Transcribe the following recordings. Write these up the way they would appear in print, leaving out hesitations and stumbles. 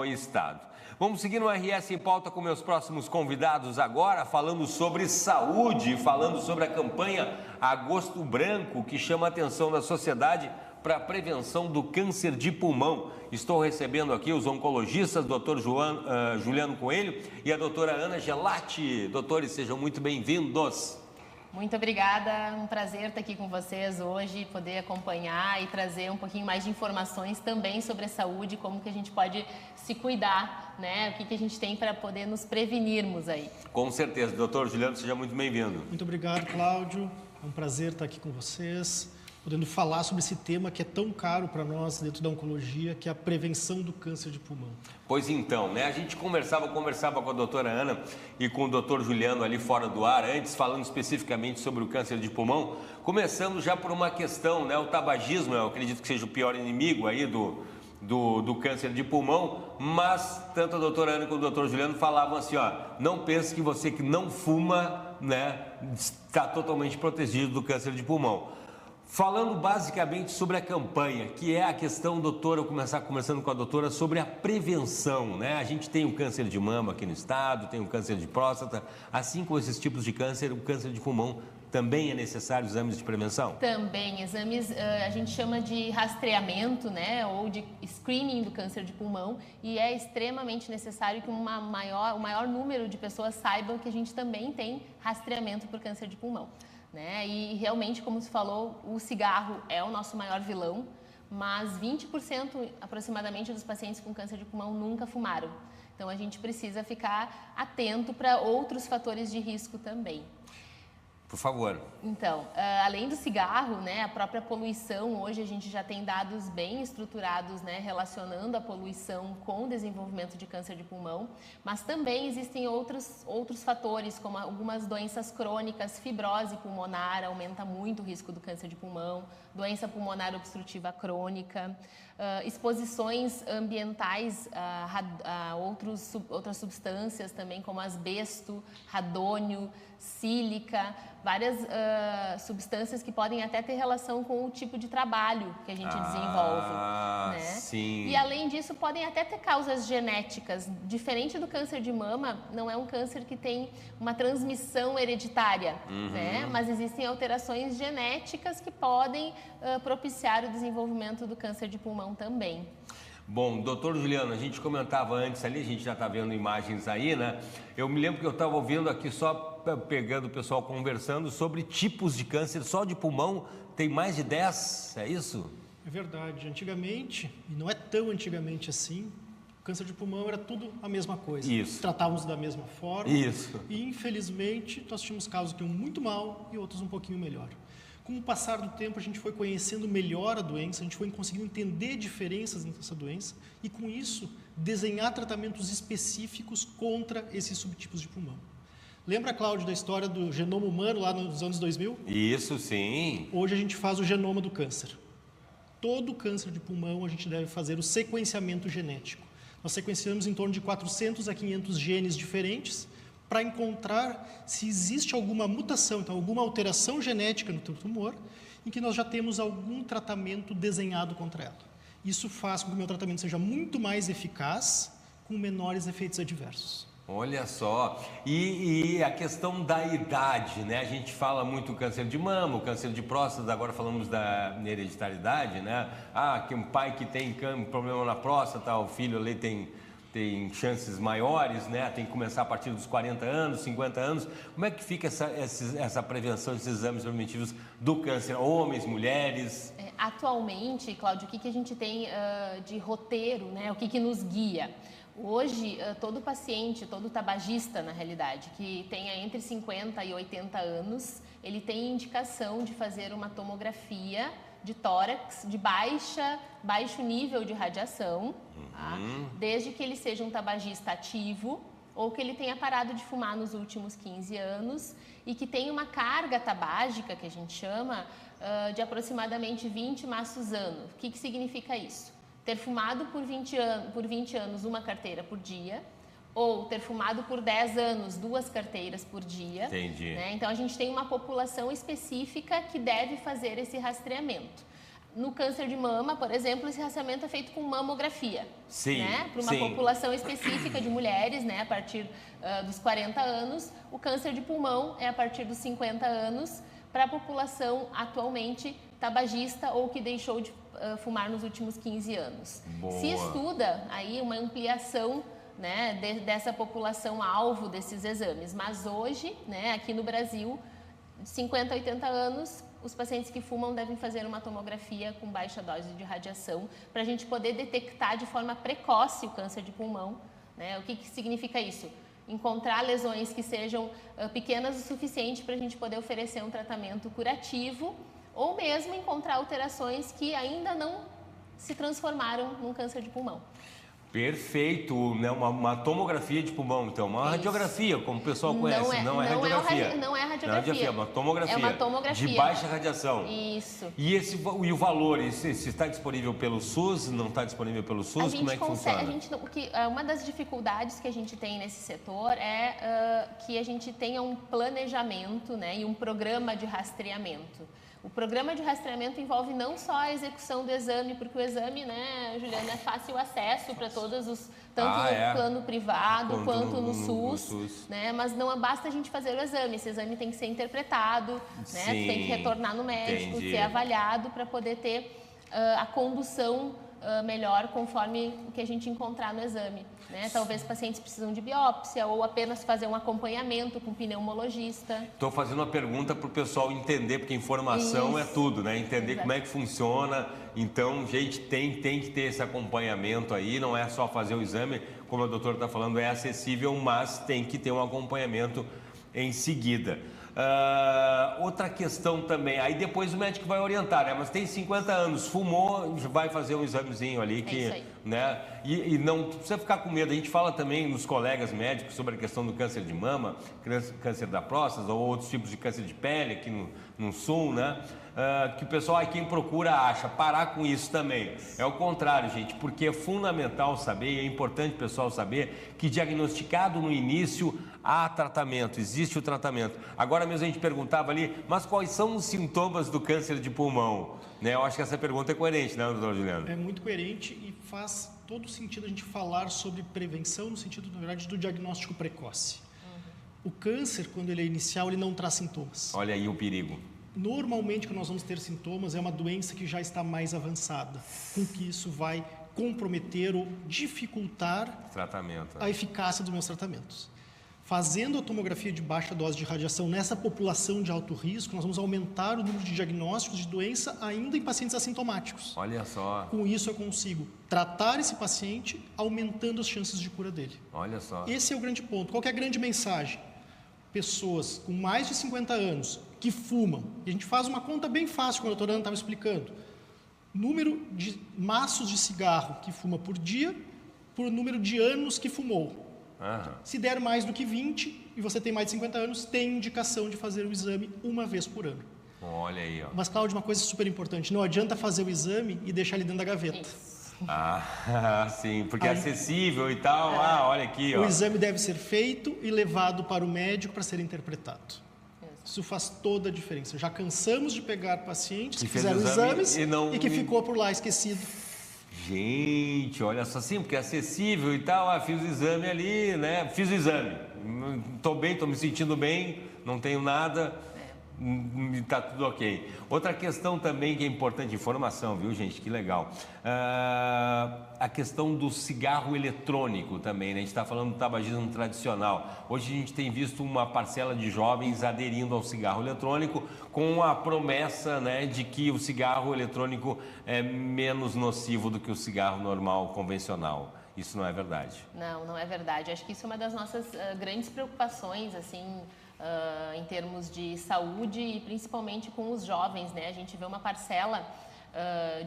no estado. Vamos seguir no RS em Pauta com meus próximos convidados agora, falando sobre saúde, falando sobre a campanha Agosto Branco, que chama a atenção da sociedade para a prevenção do câncer de pulmão. Estou recebendo aqui os oncologistas, Dr. Juliano Coelho e a doutora Ana Gelati. Doutores, sejam muito bem-vindos. Muito obrigada, um prazer estar aqui com vocês hoje, poder acompanhar e trazer um pouquinho mais de informações também sobre a saúde, como que a gente pode se cuidar, né? O que a gente tem para poder nos prevenirmos aí. Com certeza. Doutor Juliano, seja muito bem-vindo. Muito obrigado, Cláudio. É um prazer estar aqui com vocês, podendo falar sobre esse tema que é tão caro para nós dentro da oncologia, que é a prevenção do câncer de pulmão. Pois então, né? A gente conversava com a doutora Ana e com o doutor Juliano ali fora do ar, antes falando especificamente sobre o câncer de pulmão, começando já por uma questão, né? O tabagismo, eu acredito que seja o pior inimigo aí do câncer de pulmão, mas tanto a doutora Ana como o doutor Juliano falavam assim, ó, não pense que você que não fuma, né, está totalmente protegido do câncer de pulmão. Falando basicamente sobre a campanha, que é a questão, doutora, eu começar conversando com a doutora sobre a prevenção, né? A gente tem o câncer de mama aqui no estado, tem o câncer de próstata, assim como esses tipos de câncer, o câncer de pulmão também é necessário exames de prevenção? Também, exames a gente chama de rastreamento, né, ou de screening do câncer de pulmão, e é extremamente necessário que o maior número de pessoas saibam que a gente também tem rastreamento por câncer de pulmão. Né? E realmente, como se falou, o cigarro é o nosso maior vilão, mas 20% aproximadamente dos pacientes com câncer de pulmão nunca fumaram. Então a gente precisa ficar atento para outros fatores de risco também. Por favor. Então, além do cigarro, né, a própria poluição, hoje a gente já tem dados bem estruturados, né, relacionando a poluição com o desenvolvimento de câncer de pulmão, mas também existem outros fatores, como algumas doenças crônicas, fibrose pulmonar aumenta muito o risco do câncer de pulmão, doença pulmonar obstrutiva crônica, exposições ambientais a outras substâncias também, como asbesto, radônio, sílica, várias substâncias que podem até ter relação com o tipo de trabalho que a gente desenvolve. Né? Sim. E além disso, podem até ter causas genéticas. Diferente do câncer de mama, não é um câncer que tem uma transmissão hereditária, né? Mas existem alterações genéticas que podem propiciar o desenvolvimento do câncer de pulmão também. Bom, doutor Juliano, a gente comentava antes ali, a gente já está vendo imagens aí, né? Eu me lembro que eu estava ouvindo aqui só pegando o pessoal conversando sobre tipos de câncer, só de pulmão tem mais de 10, é isso? É verdade. Antigamente, e não é tão antigamente assim, o câncer de pulmão era tudo a mesma coisa. Isso. Tratávamos da mesma forma. Isso. E infelizmente nós tínhamos casos que iam muito mal e outros um pouquinho melhor. Com o passar do tempo, a gente foi conhecendo melhor a doença, a gente foi conseguindo entender diferenças nessa doença e, com isso, desenhar tratamentos específicos contra esses subtipos de pulmão. Lembra, Cláudio, da história do genoma humano lá nos anos 2000? Isso, sim. Hoje a gente faz o genoma do câncer. Todo câncer de pulmão a gente deve fazer o sequenciamento genético. Nós sequenciamos em torno de 400 a 500 genes diferentes para encontrar se existe alguma mutação, então alguma alteração genética no teu tumor, em que nós já temos algum tratamento desenhado contra ela. Isso faz com que o meu tratamento seja muito mais eficaz, com menores efeitos adversos. Olha só, e a questão da idade, né? A gente fala muito câncer de mama, o câncer de próstata, agora falamos da hereditariedade, né? Que um pai que tem problema na próstata, o filho ali tem chances maiores, né? Tem que começar a partir dos 40 anos, 50 anos. Como é que fica essa prevenção, esses exames preventivos do câncer? Homens, mulheres? Atualmente, Cláudio, o que a gente tem de roteiro, né? O que nos guia? Hoje, todo paciente, todo tabagista, na realidade, que tenha entre 50 e 80 anos, ele tem indicação de fazer uma tomografia de tórax de baixo nível de radiação, tá? Desde que ele seja um tabagista ativo ou que ele tenha parado de fumar nos últimos 15 anos e que tenha uma carga tabágica, que a gente chama, de aproximadamente 20 maços ano. O que significa isso? Ter fumado por 20 anos uma carteira por dia, ou ter fumado por 10 anos 2 carteiras por dia. Entendi. Né? Então, a gente tem uma população específica que deve fazer esse rastreamento. No câncer de mama, por exemplo, esse rastreamento é feito com mamografia. Sim, né? Para uma população específica de mulheres, né? A partir dos 40 anos. O câncer de pulmão é a partir dos 50 anos, para a população atualmente tabagista ou que deixou de fumar nos últimos 15 anos. Boa. Se estuda aí uma ampliação, né, dessa população alvo desses exames. Mas hoje, né, aqui no Brasil, de 50 a 80 anos, os pacientes que fumam devem fazer uma tomografia com baixa dose de radiação para a gente poder detectar de forma precoce o câncer de pulmão. Né? O que significa isso? Encontrar lesões que sejam pequenas o suficiente para a gente poder oferecer um tratamento curativo ou mesmo encontrar alterações que ainda não se transformaram num câncer de pulmão. Perfeito, né? Uma tomografia de pulmão, então, uma radiografia, como o pessoal conhece, não é radiografia. Não é radiografia. É uma tomografia. É uma tomografia. De baixa radiação. Isso. E o valor, esse está disponível pelo SUS, não está disponível pelo SUS? Como é que funciona? Uma das dificuldades que a gente tem nesse setor é que a gente tenha um planejamento, né, e um programa de rastreamento. O programa de rastreamento envolve não só a execução do exame, porque o exame, né, Juliana, é fácil acesso para todos os, tanto no plano privado quanto no SUS, né, mas não basta a gente fazer o exame, esse exame tem que ser interpretado, né, tem que retornar no médico, ser avaliado para poder ter a condução melhor conforme o que a gente encontrar no exame. Né? Talvez pacientes precisam de biópsia ou apenas fazer um acompanhamento com pneumologista. Estou fazendo uma pergunta para o pessoal entender, porque informação é tudo, né? Entender como é que funciona. Então, gente, tem que ter esse acompanhamento aí, não é só fazer o exame, como a doutora está falando, é acessível, mas tem que ter um acompanhamento em seguida. Outra questão também, aí depois o médico vai orientar, né? Mas tem 50 anos, fumou, vai fazer um examezinho ali que, isso aí. né? E não precisa ficar com medo. A gente fala também nos colegas médicos sobre a questão do câncer de mama, câncer da próstata ou outros tipos de câncer de pele aqui no sul, né? Que o pessoal, quem procura acha, parar com isso também. É o contrário, gente, porque é fundamental saber, e é importante o pessoal saber, que diagnosticado no início há tratamento, existe o tratamento. Agora mesmo a gente perguntava ali, mas quais são os sintomas do câncer de pulmão? Né? Eu acho que essa pergunta é coerente, né, doutor Juliano? É muito coerente e faz todo sentido a gente falar sobre prevenção no sentido, na verdade, do diagnóstico precoce. O câncer, quando ele é inicial, ele não traz sintomas. Olha aí o perigo. Normalmente, quando nós vamos ter sintomas, é uma doença que já está mais avançada, com que isso vai comprometer ou dificultar a eficácia dos meus tratamentos. Fazendo a tomografia de baixa dose de radiação nessa população de alto risco, nós vamos aumentar o número de diagnósticos de doença ainda em pacientes assintomáticos. Olha só. Com isso, eu consigo tratar esse paciente, aumentando as chances de cura dele. Olha só. Esse é o grande ponto. Qual que é a grande mensagem? Pessoas com mais de 50 anos que fumam, e a gente faz uma conta bem fácil, como a doutora Ana estava explicando, número de maços de cigarro que fuma por dia, por número de anos que fumou. Se der mais do que 20 e você tem mais de 50 anos, tem indicação de fazer o exame uma vez por ano. Olha aí, ó. Mas, Cláudio, uma coisa super importante, não adianta fazer o exame e deixar ele dentro da gaveta. Isso. Sim, porque é acessível e tal. Olha aqui, ó. O exame deve ser feito e levado para o médico para ser interpretado. Isso faz toda a diferença. Já cansamos de pegar pacientes que fizeram exames e que ficou por lá esquecido. Gente, olha só, sim, porque é acessível e tal. Fiz o exame ali, né? Fiz o exame. Estou bem, estou me sentindo bem, não tenho nada. Está tudo ok. Outra questão também que é importante, informação, viu, gente? Que legal. A questão do cigarro eletrônico também, né? A gente está falando do tabagismo tradicional. Hoje a gente tem visto uma parcela de jovens aderindo ao cigarro eletrônico com a promessa, né, de que o cigarro eletrônico é menos nocivo do que o cigarro normal, convencional. Isso não é verdade. Não é verdade. Acho que isso é uma das nossas grandes preocupações, assim, em termos de saúde e principalmente com os jovens, né? A gente vê uma parcela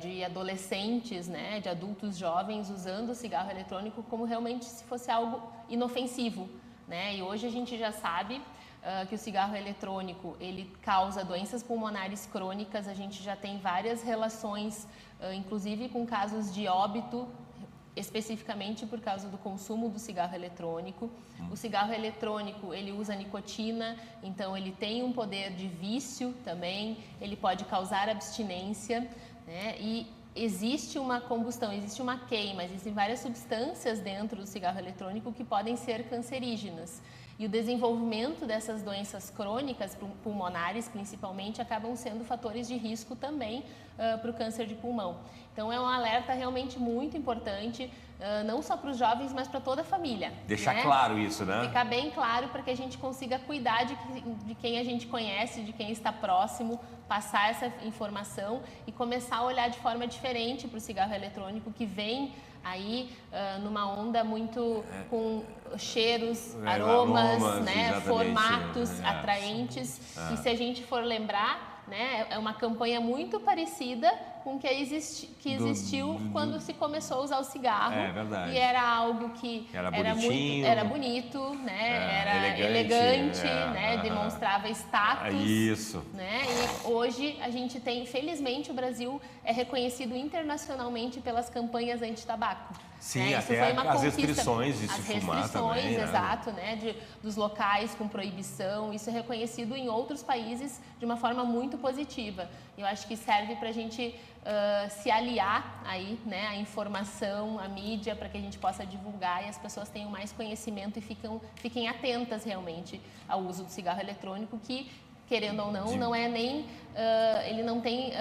de adolescentes, né, de adultos jovens usando o cigarro eletrônico como realmente se fosse algo inofensivo, né? E hoje a gente já sabe que o cigarro eletrônico ele causa doenças pulmonares crônicas. A gente já tem várias relações, inclusive com casos de óbito, especificamente por causa do consumo do cigarro eletrônico. O cigarro eletrônico, ele usa nicotina, então ele tem um poder de vício também, ele pode causar abstinência. né? E existe uma combustão, existe uma queima, existem várias substâncias dentro do cigarro eletrônico que podem ser cancerígenas. E o desenvolvimento dessas doenças crônicas, pulmonares principalmente, acabam sendo fatores de risco também para o câncer de pulmão. Então é um alerta realmente muito importante, não só para os jovens, mas para toda a família. Deixar claro isso, né? Ficar bem claro para que a gente consiga cuidar de quem a gente conhece, de quem está próximo, passar essa informação e começar a olhar de forma diferente para o cigarro eletrônico, que vem aí numa onda muito com cheiros, aromas, né, formatos atraentes. E se a gente for lembrar, né, é uma campanha muito parecida com o que existiu quando se começou a usar o cigarro. É verdade. E era algo que era bonito, né, era elegante, né, demonstrava status. Isso. Né, e hoje a gente tem, felizmente, o Brasil é reconhecido internacionalmente pelas campanhas anti-tabaco. Sim, né? até foi uma as restrições de se fumar também. Exato, né, dos locais com proibição. Isso é reconhecido em outros países de uma forma muito positiva. Eu acho que serve para a gente se aliar aí, né, à informação, à mídia, para que a gente possa divulgar e as pessoas tenham mais conhecimento e fiquem atentas realmente ao uso do cigarro eletrônico, que, querendo ou não, não é nem... ele não tem...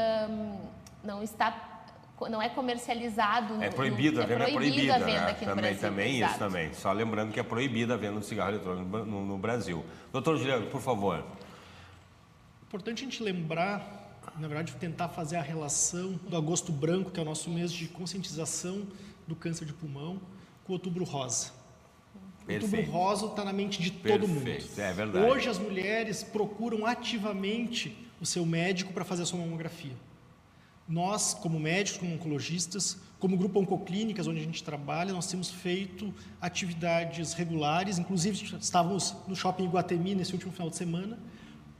não é comercializado. É proibido, a venda é proibida. A venda aqui no Brasil. Também exato. Isso também. Só lembrando que é proibida a venda do cigarro eletrônico no Brasil. Doutor Juliano, por favor. É importante a gente lembrar, na verdade, tentar fazer a relação do Agosto Branco, que é o nosso mês de conscientização do câncer de pulmão, com o Outubro Rosa. O Outubro Rosa está na mente de todo mundo. É verdade. Hoje as mulheres procuram ativamente o seu médico para fazer a sua mamografia. Nós, como médicos, como oncologistas, como grupo Oncoclínicas, onde a gente trabalha, nós temos feito atividades regulares, inclusive estávamos no Shopping Iguatemi nesse último final de semana,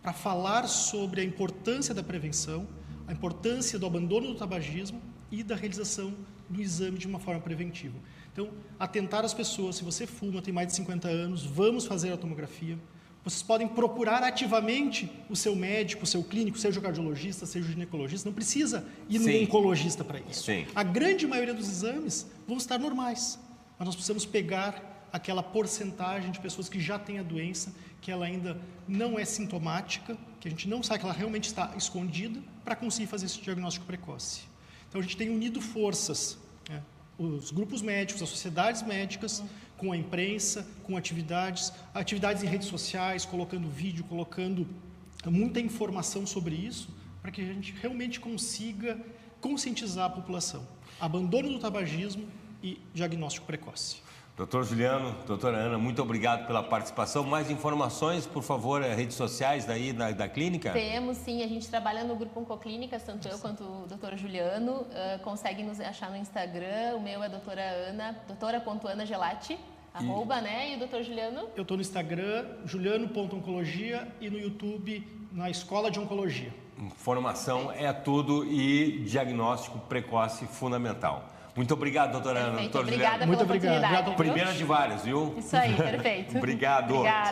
para falar sobre a importância da prevenção, a importância do abandono do tabagismo e da realização do exame de uma forma preventiva. Então, atentar as pessoas, se você fuma, tem mais de 50 anos, vamos fazer a tomografia. Vocês podem procurar ativamente o seu médico, o seu clínico, seja o cardiologista, seja o ginecologista. Não precisa ir no oncologista para isso. Sim. A grande maioria dos exames vão estar normais, mas nós precisamos pegar aquela porcentagem de pessoas que já têm a doença, que ela ainda não é sintomática, que a gente não sabe que ela realmente está escondida, para conseguir fazer esse diagnóstico precoce. Então, a gente tem unido forças, né? Os grupos médicos, as sociedades médicas, com a imprensa, com atividades em redes sociais, colocando vídeo, colocando muita informação sobre isso, para que a gente realmente consiga conscientizar a população. Abandono do tabagismo e diagnóstico precoce. Doutor Juliano, doutora Ana, muito obrigado pela participação. Mais informações, por favor, redes sociais daí da clínica? Temos, sim. A gente trabalha no grupo Oncoclínicas, tanto eu quanto o doutor Juliano. Consegue nos achar no Instagram. O meu é doutora Ana, doutora.anagelati, @ né? E o doutor Juliano? Eu estou no Instagram, juliano.oncologia, e no YouTube, na Escola de Oncologia. Informação é tudo e diagnóstico precoce fundamental. Muito obrigado, doutora Ana. Obrigada pela oportunidade. Obrigado. Primeira de várias, viu? Isso aí, perfeito. Obrigado. Obrigada.